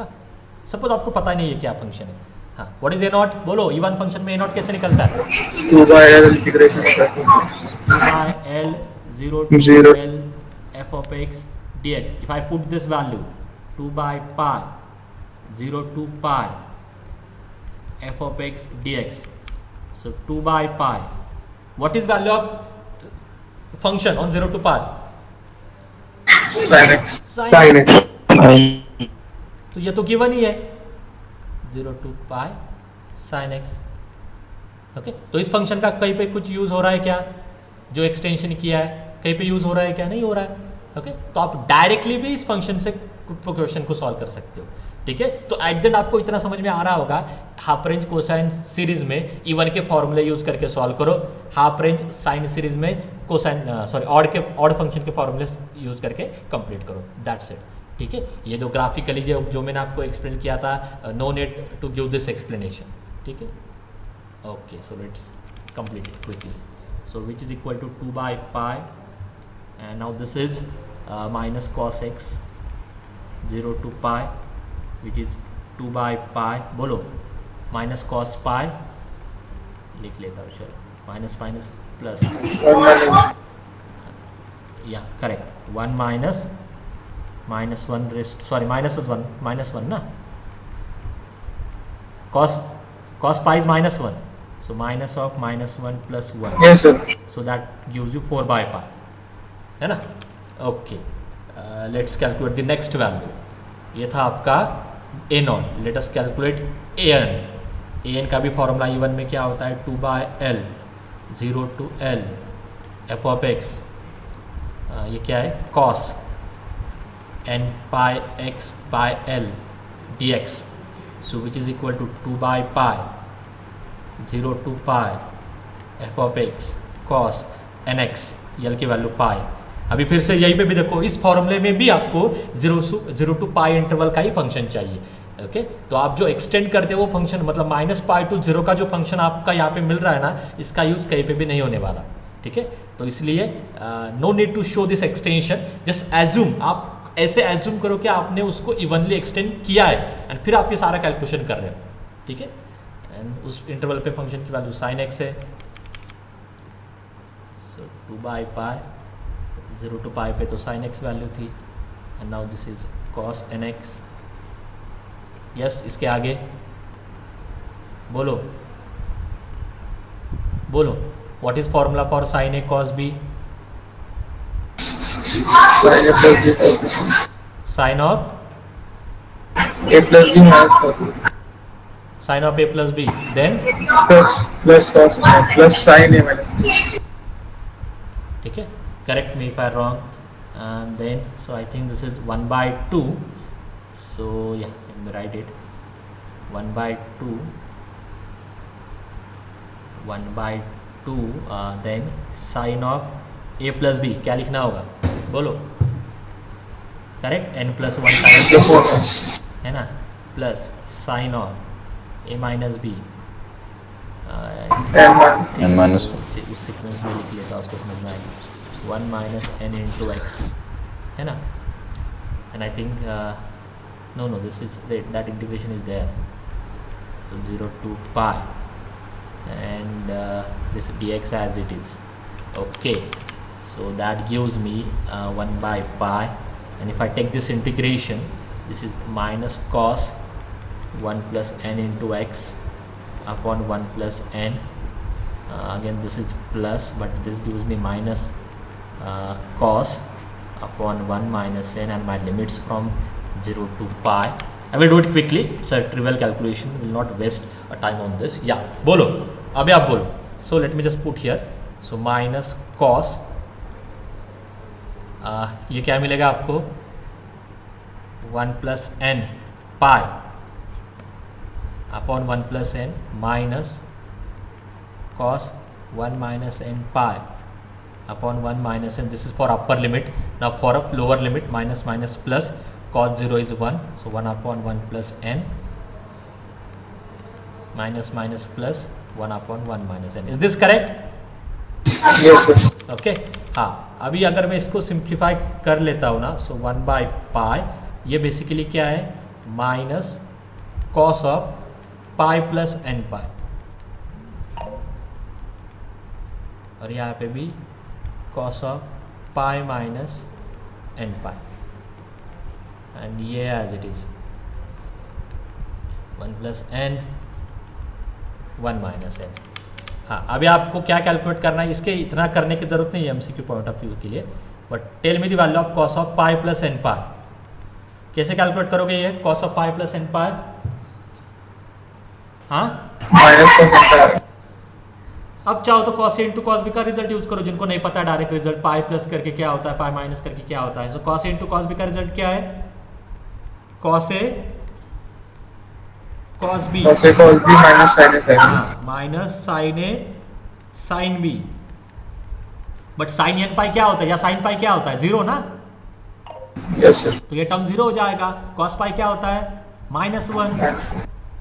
Suppose आपको पता नहीं है क्या फंक्शन है, हाँ। व्हाट इज ए नॉट, बोलो, इवन फंक्शन में ए नॉट कैसे निकलता है, 2/L integration L 0 to L f of x dx. If I put this value 2/π 0 to pi f of x dx, so 2/π, what is value of function on 0 to pi, sin x. Sin x. तो ये तो given ही है, 0 to pi sin x, okay. तो इस function का कहीं पे कुछ यूज हो रहा है क्या, जो एक्सटेंशन किया है कहीं पे यूज हो रहा है क्या, नहीं हो रहा है, ओके। तो आप डायरेक्टली भी इस फंक्शन से क्वेश्चन को सॉल्व कर सकते हो, ठीक है। तो एट द एंड आपको इतना समझ में आ रहा होगा, हाफ रेंज कोसाइन सीरीज में इवन के फॉर्मूले यूज करके सॉल्व करो, हाफ रेंज साइन सीरीज में कोसाइन सॉरी ऑड फंक्शन के फॉर्मूले यूज करके कंप्लीट करो, दैट्स इट, ठीक है। ये जो ग्राफिकली जो मैंने आपको एक्सप्लेन किया था, no need to give this explanation, ठीक है। Okay, so let's complete it quickly. so which is equal to 2 by pi, and now this is minus cos x 0 to pi, which is 2 by pi, बोलो minus cos pi, लिख लेता हूँ चलो, minus minus plus, या correct, 1 minus 1 rest, sorry minus one ना, cos pi is -1, so minus of -1 plus 1, Yes, sir. so that gives you 4 by pi, है ना. Okay, let's calculate the next value. ये था आपका A naught. Let us calculate A N का भी formula E1 में क्या होता है, 2 by L 0 to L F of X, ये क्या है, cos n pi x by L D X, so which is equal to 2 by pi 0 to pi F of X cos N X, L की value पाई. अभी फिर से यहीं पे भी देखो, इस फॉर्मूले में भी आपको 0 to पाई इंटरवल का ही फंक्शन चाहिए. ओके, तो आप जो एक्सटेंड करते हो वो फंक्शन, मतलब -पाई to 0 का जो फंक्शन आपका यहाँ पे मिल रहा है ना, इसका यूज़ कहीं पे भी नहीं होने वाला. ठीक है, तो इसलिए no need to show this extension, just assume, आप ऐसे एज्यूम करो कि आपने उसको इवनली एक्सटेंड किया है, एंड फिर आप ये सारा कैलकुलेशन कर रहे हो. ठीक है, एंड उस इंटरवल पे फंक्शन की वैल्यू साइन एक्स है, so 2 by pi 0 to pi पे तो साइन एक्स वैल्यू थी, and now this is cos N x. Yes, इसके आगे बोलो what is formula for sine a cos b, sine of A plus B minus cos B. Sine of a plus b, then Plus cos A plus sin A minus B. ठीक है, correct me if I wrong, and then so I think this is 1 by 2, so yeah, let me write it, 1 by 2 then sin of a plus b, क्या लिखना होगा बोलो, correct, n plus 1 sin है ना, plus sine of a minus b, N minus उस sequence में लिख लेता, आपको समझ में आएगी, 1 माइनस n इंटू एक्स, है ना. And I think no this is that integration is there, so 0 to pi, and this dx as it is. Okay, so that gives me 1 by pi, and if I take this integration, this is minus cos 1 plus n into x upon 1 plus n, again this is plus, but this gives me minus cos upon 1 minus n, and my limits from 0 to pi. I will do it quickly, it's a trivial calculation, will not waste a time on this. Yeah, बोलो, अभी आप बोलो. So let me just put here, so minus cos, ये क्या मिलेगा आपको, 1 plus n pi upon 1 plus n minus cos 1 minus n pi upon 1 minus n. This is for upper limit. Now for a lower limit, minus minus plus, cos 0 is 1, so 1 upon 1 plus n, minus minus plus 1 upon 1 minus n. Is this correct? Yes, sir. Okay, हाँ, अभी अगर मैं इसको simplify कर लेता हूँ ना, सो 1 by pi, ये बेसिकली क्या है, minus cos of pi plus N pi, और यहाँ पे भी cos of pi minus N pi, and ये as it is 1 plus N 1 minus N. हाँ, अभी आपको क्या कैलकुलेट करना है, इसके इतना करने की जरूरत नहीं है एमसीक्यू पॉइंट ऑफ व्यू के लिए, but tell me the value of cos of pi plus N pi. कैसे कैलकुलेट करोगे ये cos of pi plus N pi? हाँ, Minus cos entire. अब चाहो तो cos A into cos B का रिजल्ट यूज करो, जिनको नहीं पता डायरेक्ट रिजल्ट, पाई प्लस करके क्या होता है, पाई माइनस करके क्या होता है. सो cos A into cos B का रिजल्ट क्या है, cos A cos B, Cos A cos B minus sin A sin B. Minus sine A sine B. But sine N pi क्या होता है, या साइन पाई क्या होता है, जीरो ना, Yes, sir. तो ये टर्म जीरो हो जाएगा. कॉस पाई क्या होता है, -1,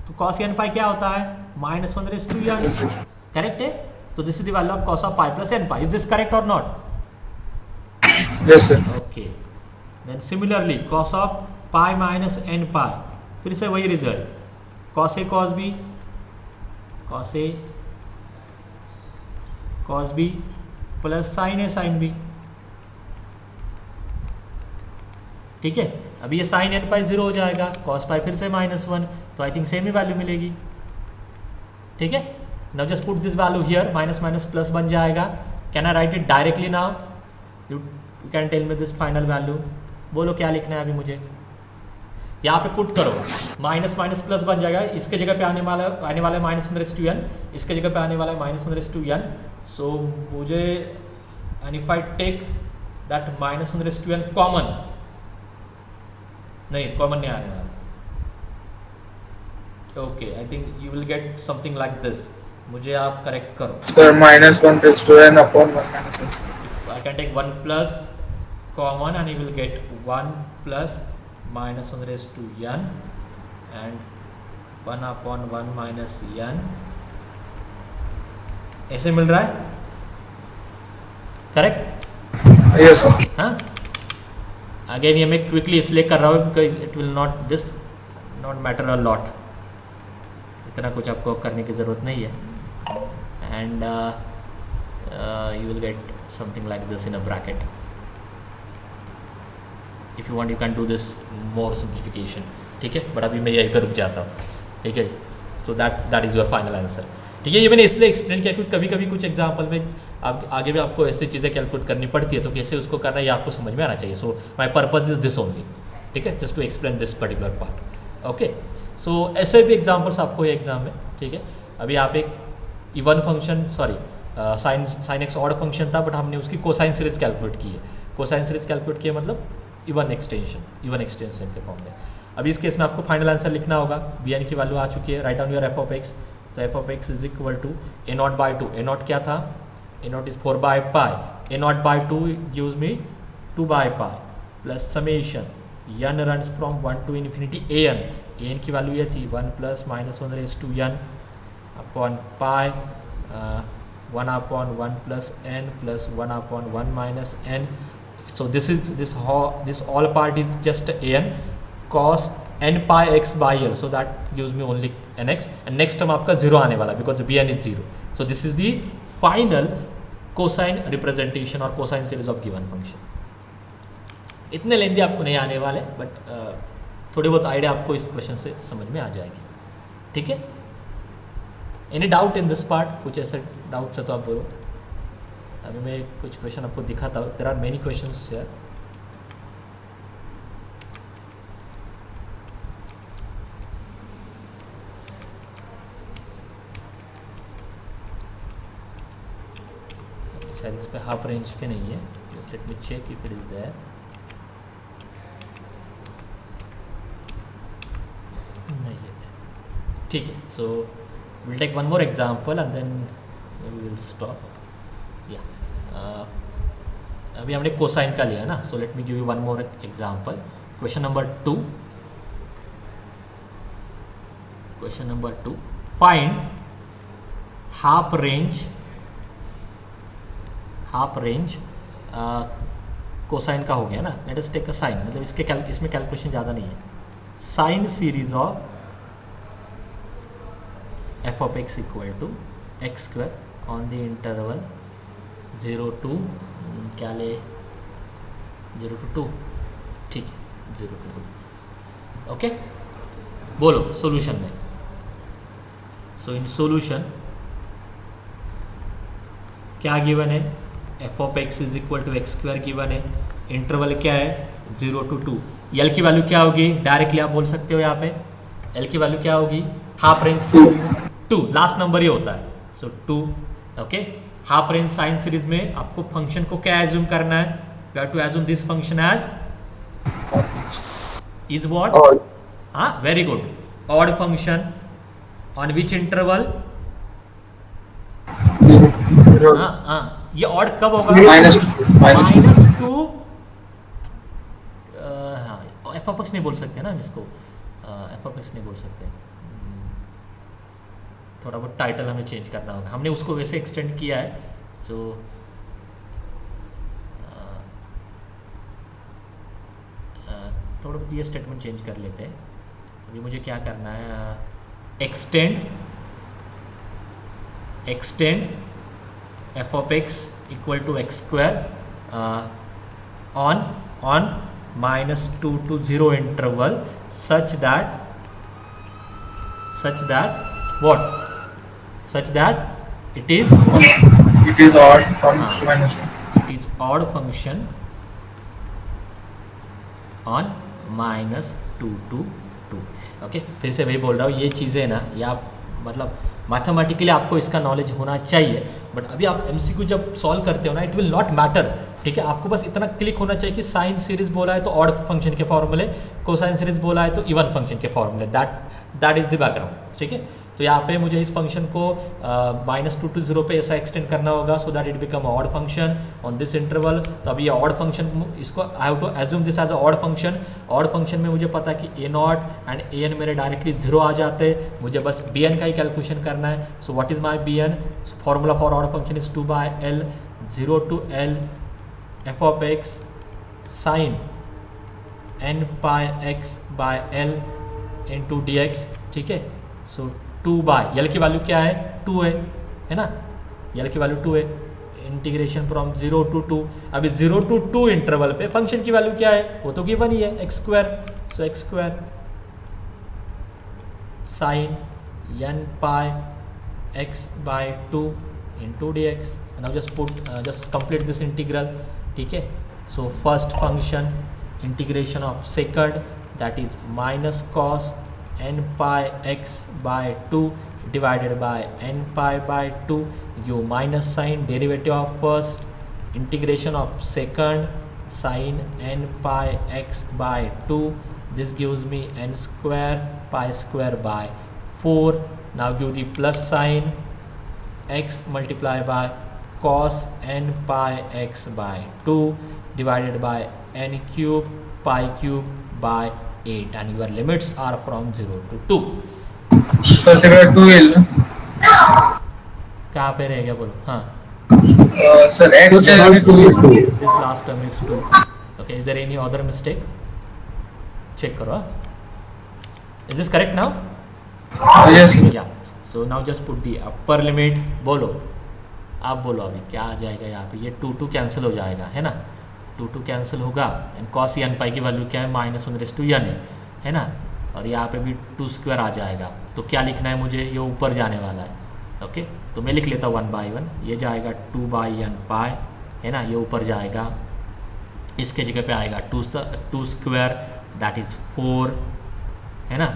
तो कॉस एन पाई क्या होता है, -1 रेज़ टू n. करेक्ट है. तो this is the value of cos of pi plus N pi. Is this correct और not? Yes, sir. Okay, then similarly cos of pi minus N pi, फिर से वही result, cos A cos b, cos A cos b plus sin A sin b. ठीक है, अभी ये sin n पाई 0 हो जाएगा, cos पाई फिर से -1, तो आई थिंक सेम ही वैल्यू मिलेगी. ठीक है, now just put this value here, minus minus plus बन जाएगा. Can I write it directly now? You can tell me this final value. बोलो क्या लिखना है अभी मुझे. यहाँ पे पुट करो, माइनस माइनस प्लस बन जाएगा, इसके जगह पे आने वाला है minus one raise to n, इसके जगह पे आने वाला है minus one raise to n. So मुझे and if I take that minus one raise to n common, नहीं कॉमन नहीं आने वाला. Okay, I think you will get something like this. मुझे आप करेक्ट करो. Sir, -1 raised to n upon 1 minus n square. I can take 1 plus common and you will get 1 plus minus 1 raised to n and 1 upon 1 minus n. ऐसे मिल रहा है, correct? Yes, sir. हाँ, again ये मैं quickly इसलिए कर रहा हूँ because it will not this not matter a lot. इतना कुछ आपको करने की ज़रूरत नहीं है. And you will get something like this in a bracket. If you want you can do this more simplification. ठीक है, बट अभी मैं यहीं पर रुक जाता हूँ. ठीक है, so that is your final answer. ठीक है, ये मैंने इसलिए एक्सप्लेन किया क्योंकि कभी कभी कुछ एग्जाम्पल में आगे भी आपको ऐसी चीज़ें कैलकुलेट करनी पड़ती है, तो कैसे उसको करना है ये आपको समझ में आना चाहिए. So my purpose is this only. ठीक है, just to explain this particular part. Okay, so ऐसे भी एग्जाम्पल्स आपको ये एग्जाम में. ठीक है, अभी आप एक even function sine x odd function था, बट हमने उसकी कोसाइन सीरीज कैलकुलेट की है. कोसाइन सीरीज कैलकुलेट की है मतलब इवन एक्सटेंशन के फॉर्म में. अभी इस केस में आपको फाइनल आंसर लिखना होगा. बी एन की वैल्यू आ चुकी है, write down your F of X. तो F of X is equal to A naught by two. A naught क्या था? A naught is 4 by pi. A naught by two gives me 2 by pi plus summation n runs from 1 to infinity A N. A N की value ये थी 1 plus minus 1 raise to n upon pi 1 upon 1 plus n plus 1 upon 1 minus n. So this all part is just an cos n pi x by l. So that gives me only nx, and next term आपका 0 आने वाला because bn is 0. So this is the final cosine representation or cosine series of given function. इतने लेंदी आपको नहीं आने वाले, but थोड़ी बहुत आइडिया आपको इस क्वेश्चन से समझ में आ जाएगी. ठीक है, any doubt in this part? कुछ ऐसे डाउट्स है तो आप बोलो. अभी मैं कुछ क्वेश्चन आपको दिखाता हूँ. There are many questions here. शायद इस पे हाफ रेंज के नहीं है. Just let me check if it is there. नहीं है. ठीक है, सो we'll take one more example and then we will stop. अभी हमने कोसाइन का लिया ना, so let me give you one more example. Question number 2. Question number 2, find half range cosine का हो गया ना. Let us take a sine, मतलब इसमें कैलकुलेशन ज़्यादा नहीं है. Sine series of f of x equal to x square on the interval 0 to क्या ले 0 to 2. ठीक है, 0 to 2. ओके, बोलो सॉल्यूशन में. सो इन सॉल्यूशन क्या गिवन है? f of x is equal to x square given है. Interval क्या है? 0 to 2. l की वैल्यू क्या होगी? डायरेक्टली आप बोल सकते हो यहाँ पे l की वैल्यू क्या होगी? Half range 2. लास्ट नंबर ही होता है. So 2. Okay, half range sine series में आपको फंक्शन को क्या एज्यूम करना है? We have to assume this function as is what? हाँ, very good. Odd function on which interval? हाँ, ये ऑड कब होगा? -2. हाँ, एफ ऑफ एक्स नहीं बोल सकते ना हम इसको. एफ ऑफ एक्स नहीं बोल सकते. थोड़ा बहुत टाइटल हमें चेंज करना होगा, हमने उसको वैसे एक्सटेंड किया है। तो थोड़ा बहुत ये स्टेटमेंट चेंज कर लेते हैं। अभी मुझे क्या करना है, extend f of x equal to x square on -2 to 0 interval such that what, such that it is odd from हाँ, minus 1. it is odd function on -2 to 2। Okay, फिर से वही बोल रहा हूँ, ये चीज़ें ना, ये आप मतलब मैथमेटिकली आपको इसका नॉलेज होना चाहिए, बट अभी आप एमसीक्यू जब सॉल्व करते हो ना, इट विल नॉट मैटर। ठीक है, आपको बस इतना क्लिक होना चाहिए कि साइन सीरीज बोला है तो ऑड फंक्शन के फॉर्मूले, कोसाइन सीरीज बोला है तो इवन फंक्शन के फॉर्मूले, दैट इज द बैकग्राउंड। ठीक है, तो यहाँ पे मुझे इस फंक्शन को -2 to 0 पे ऐसा एक्सटेंड करना होगा so that it become odd function on this interval. तो अभी ये ऑड फंक्शन, इसको I have to assume this as a odd function. Odd function में मुझे पता है कि a नॉट एंड an मेरे डायरेक्टली 0 आ जाते, मुझे बस bn का ही कैलकुलेशन करना है। So what is my bn, formula for odd function is 2/l 0 to l f of x sin n pi x by l into dx। ठीक है, सो 2/l की वैल्यू क्या है, 2 है ना, l की वैल्यू 2 है, इंटीग्रेशन फ्रॉम 0 to 2। अभी 0 to 2 इंटरवल पे फंक्शन की वैल्यू क्या है, वो तो गिवन ही है, x square. So x square sine n pi x by 2 into dx। Now just complete this integral. ठीक है, so first function integration of second, that is minus cos n pi x by 2 divided by n pi by 2, you minus sign derivative of first, integration of second, sin n pi x by 2, this gives me n square pi square by 4। now give the plus sign, x multiply by cos n pi x by 2 divided by n cube pi cube by 8, and your limits are from 0 to 2। So there are 2l. कहाँ पे रह गया बोलो, हाँ, Sir, x changed to 2. this last term is 2। okay, is there any other mistake, check करो, is this correct now? Yes. yeah, so now just put the upper limit। बोलो, आप बोलो अभी क्या आ जाएगा यहाँ पे, ये 2 कैंसिल हो जाएगा, है ना, 2 कैंसिल होगा, एंड कॉस n पाई की वैल्यू क्या है, -1/n है ना, और यहाँ पे भी 2 स्क्वायर आ जाएगा। तो क्या लिखना है मुझे, ये ऊपर जाने वाला है। ओके, तो मैं लिख लेता हूँ 1/1, ये जाएगा 2/n पाई, है ना, ये ऊपर जाएगा, इसके जगह पे आएगा 2 स्क्वायर दैट इज 4, है ना,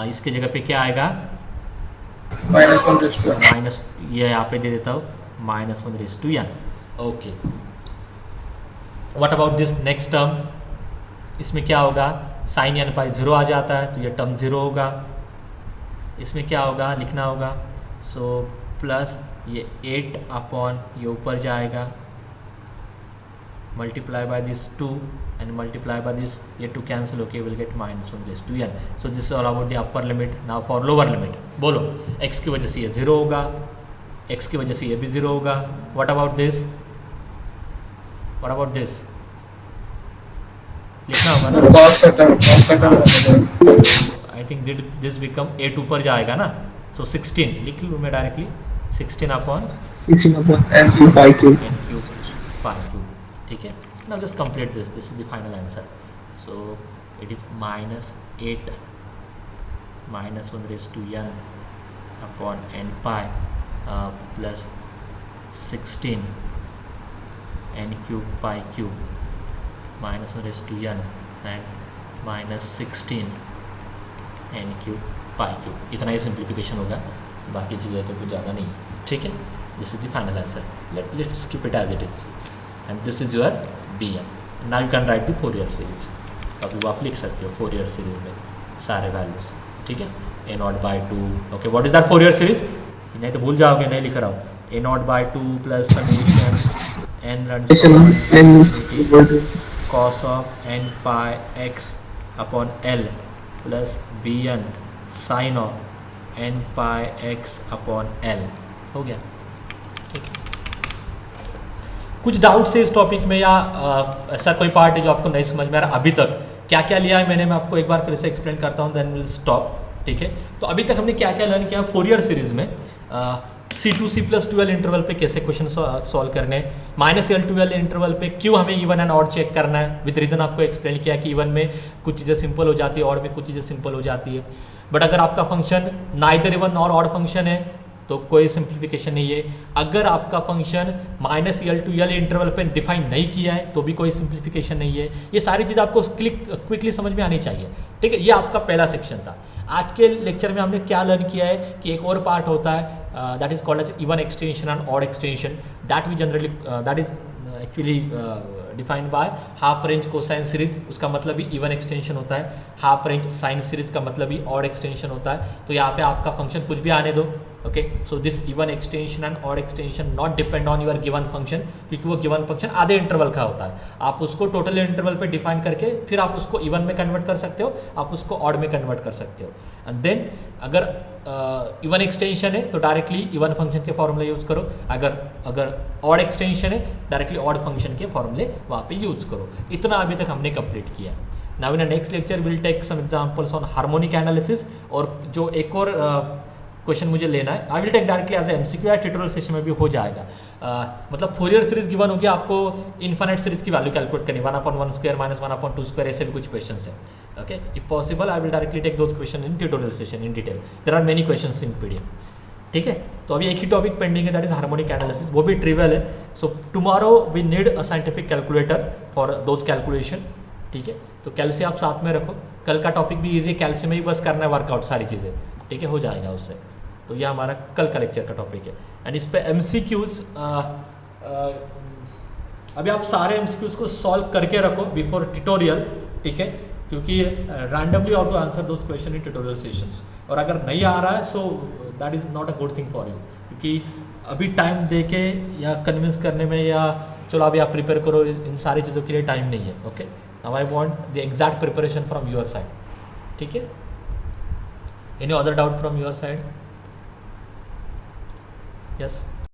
इसके जगह पे क्या आएगा, -1/n। माइनस, ये यहाँ पे दे देता हूँ -1/n। Okay, what about this next term, इसमें क्या होगा, साइन n पाई 0 आ जाता है तो ये टर्म 0 होगा। इसमें क्या होगा, लिखना होगा, सो प्लस ये 8 अपॉन ये ऊपर जाएगा, multiply by this 2 and multiply by this, ये 2 कैंसिल होके will get -1/n। So this is all about the upper limit. Now for lower limit, बोलो, x की वजह से ये 0 होगा, x की वजह से ये भी 0 होगा। What about this, what about this, लिखना होगा ना, Cos का term। I think this become 8 ऊपर जाएगा ना, सो 16 लिख लूँ मैं directly, 16 upon n cube by cube। n cube pi cube। ठीक है, now just complete this is the final answer. So it is -8 -1/n upon n pi plus 16 n cube pi cube -1/n and -16 n cube pi cube। इतना ही simplification होगा, बाकी चीज़ें तो कुछ ज़्यादा नहीं। ठीक है, this is the final answer. Let's keep it as it is, and this is your bn। Now you can write the Fourier series. अभी वो आप लिख सकते हो फोरियर सीरीज में सारे वैल्यूज। ठीक है, a0/2। Okay, what is that Fourier series, नहीं तो भूल जाओगे, नहीं लिख रहा हूँ, a0/2 plus summation n runs cos of n pi x upon l plus bn sin of n pi x upon l हो गया। ठीक है, कुछ डाउट्स है इस टॉपिक में या ऐसा कोई पार्ट है जो आपको नहीं समझ में आ रहा अभी तक? क्या क्या लिया है मैंने, मैं आपको एक बार फिर से एक्सप्लेन करता हूँ, देन विल स्टॉप। ठीक है, तो अभी तक हमने क्या क्या लर्न किया फोरियर सीरीज में। C2 C+2L इंटरवल पे कैसे क्वेश्चन सॉल्व करने, -L2L इंटरवल पे क्यों हमें इवन एंड ऑड चेक करना है, विद रीजन आपको एक्सप्लेन किया कि इवन में कुछ चीज़ें सिंपल हो जाती है, ऑड में कुछ चीज़ें सिंपल हो जाती है। बट अगर आपका फंक्शन नाइदर इवन और ऑड फंक्शन है तो कोई सिंप्लीफिकेशन नहीं है। अगर आपका फंक्शन -L2L इंटरवल पे डिफाइन नहीं किया है तो भी कोई सिंप्लीफिकेशन नहीं है। ये सारी चीज़ आपको क्विकली समझ में आनी चाहिए। ठीक है, ये आपका पहला सेक्शन था। आज के लेक्चर में हमने क्या लर्न किया है कि एक और पार्ट होता है that is called as even extension and odd extension, that we generally that is actually defined by half range cosine series, उसका मतलब भी इवन एक्सटेंशन होता है। हाफ रेंज साइन सीरीज का मतलब भी ऑड एक्सटेंशन होता है। तो यहाँ पे आपका फंक्शन कुछ भी आने दो, okay. So this even extension and odd extension not depend on your given function, क्योंकि वो गिवन फंक्शन आधे इंटरवल का होता है। आप उसको टोटल इंटरवल पे डिफाइन करके फिर आप उसको इवन में कन्वर्ट कर सकते हो, आप उसको ऑड में कन्वर्ट कर सकते हो। एंड देन अगर इवन एक्सटेंशन है तो डायरेक्टली इवन फंक्शन के फॉर्मूले यूज़ करो, अगर ऑड एक्सटेंशन है डायरेक्टली ऑड फंक्शन के फॉर्मूले वहाँ पे यूज़ करो। इतना अभी तक हमने कंप्लीट किया। Now in next lecture will take some examples on harmonic analysis, और जो एक और क्वेश्चन मुझे लेना है I will take directly as MCQ या ट्यूटोरियल सेशन में भी हो जाएगा। मतलब फोरियर सीरीज गिवन होगी, आपको इन्फिनिट सीरीज की वैल्यू कैलकुलेट करनी, 1/1² - 1/2², ऐसे भी कुछ क्वेश्चन है। Okay, if possible I will directly take those question in tutorial session in detail. There are many questions in PDF. ठीक है, तो अभी एक ही टॉपिक पेंडिंग है, दैट इज हार्मोनिक एनालिसिस, वो भी ट्रिवियल है। So tomorrow we need a scientific calculator for those calculation. ठीक है, तो कल से आप साथ में रखो, कल का टॉपिक भी ईजी है, कल से में ही बस करना है वर्कआउट सारी चीज़ें। ठीक है, हो जाएगा उससे। तो यह हमारा कल का लेक्चर का टॉपिक है। एंड इस पे MCQs अभी आप सारे MCQs को सॉल्व करके रखो बिफोर ट्यूटोरियल। ठीक है, क्योंकि randomly how to answer those question in tutorial sessions, और अगर नहीं आ रहा है so that is not a good thing for you, क्योंकि अभी टाइम दे के या कन्विंस करने में या चलो अभी आप प्रिपेयर करो, इन सारी चीज़ों के लिए टाइम नहीं है। Okay, now I want the exact preparation from your side. ठीक है, any other doubt from your side? Yes.